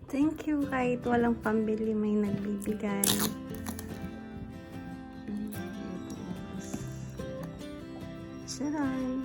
Thank you, kahit walang pambili may nagbibigay. Saray.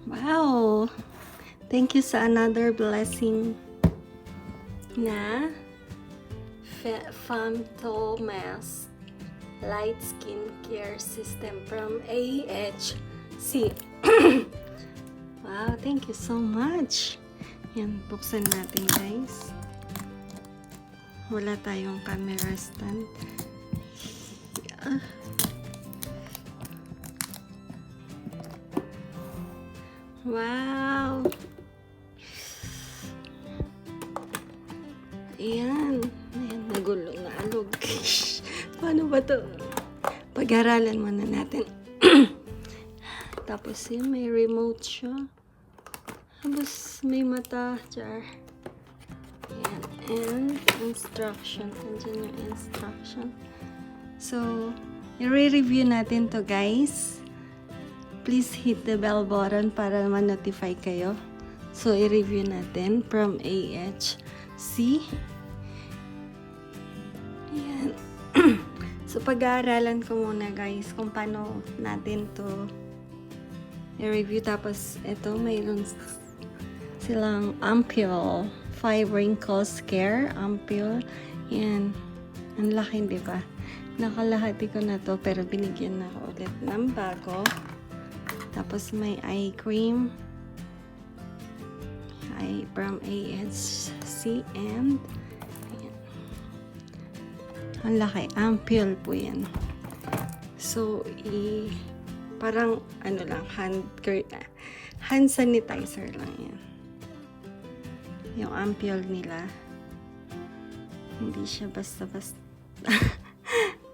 Wow! Thank you sa another blessing na Famtto Mask Light Skin Care System from AHC. Wow! Thank you so much! Yan, buksan natin guys. Wala tayong camera stand. Wow! Ayan. Ayan, nagulo na alog. Paano ba to? Pag-aralan muna natin. Tapos yun, may remote siya. Tapos may mata. Char. Ayan. And instruction. Nandiyan yung instruction. So, i-review natin to guys. Please hit the bell button para ma-notify kayo. So, i-review natin from AHC. Ayan. So, pag-aaralan ko muna guys kung paano natin to i-review. Tapos, ito, mayroon silang ampule. 5 wrinkles care. Ampule. Ayan. Ang laki, di ba? Nakalahati ko na to pero binigyan na ako ulit ng bago. Tapos may eye cream from AHC and ayan. Ang laki, ampule po yan. So, parang ano lang, hand sanitizer lang yan. Yung ampule nila. Hindi siya basta-basta.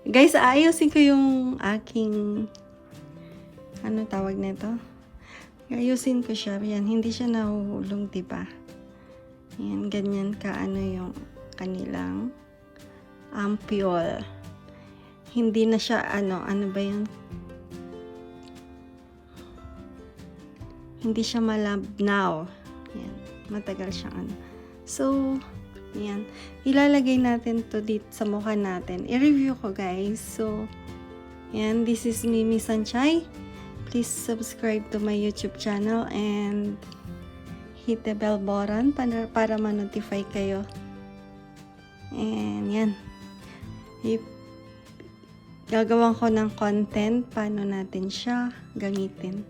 Guys, ayusin ko yung aking ano tawag nito? Ayusin ko siya. Yan, hindi siya nahuhulog, diba? Yan, ganyan ka ano yung kanilang ampule. Hindi na siya ano ba yun? Hindi siya malabnaw. Yan, matagal siyang ano. So, yan. Ilalagay natin to dito sa mukha natin. I-review ko guys. So, yan, this is MimiShancai. Please subscribe to my YouTube channel and hit the bell button para ma-notify kayo. And yan. Gagawan ko ng content paano natin siya gamitin.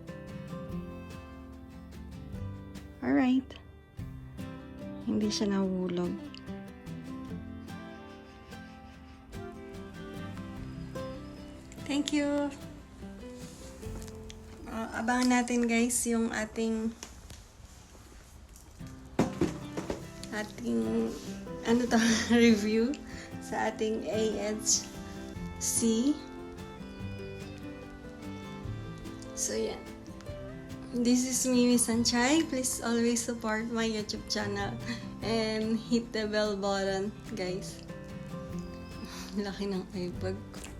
Alright. Hindi siya nahulog. Thank you. Abangan natin guys yung ating ano to review sa ating AHC. So yeah. This is MimiShancai. Please always support my YouTube channel and hit the bell button guys. Laki ng eyebag ko.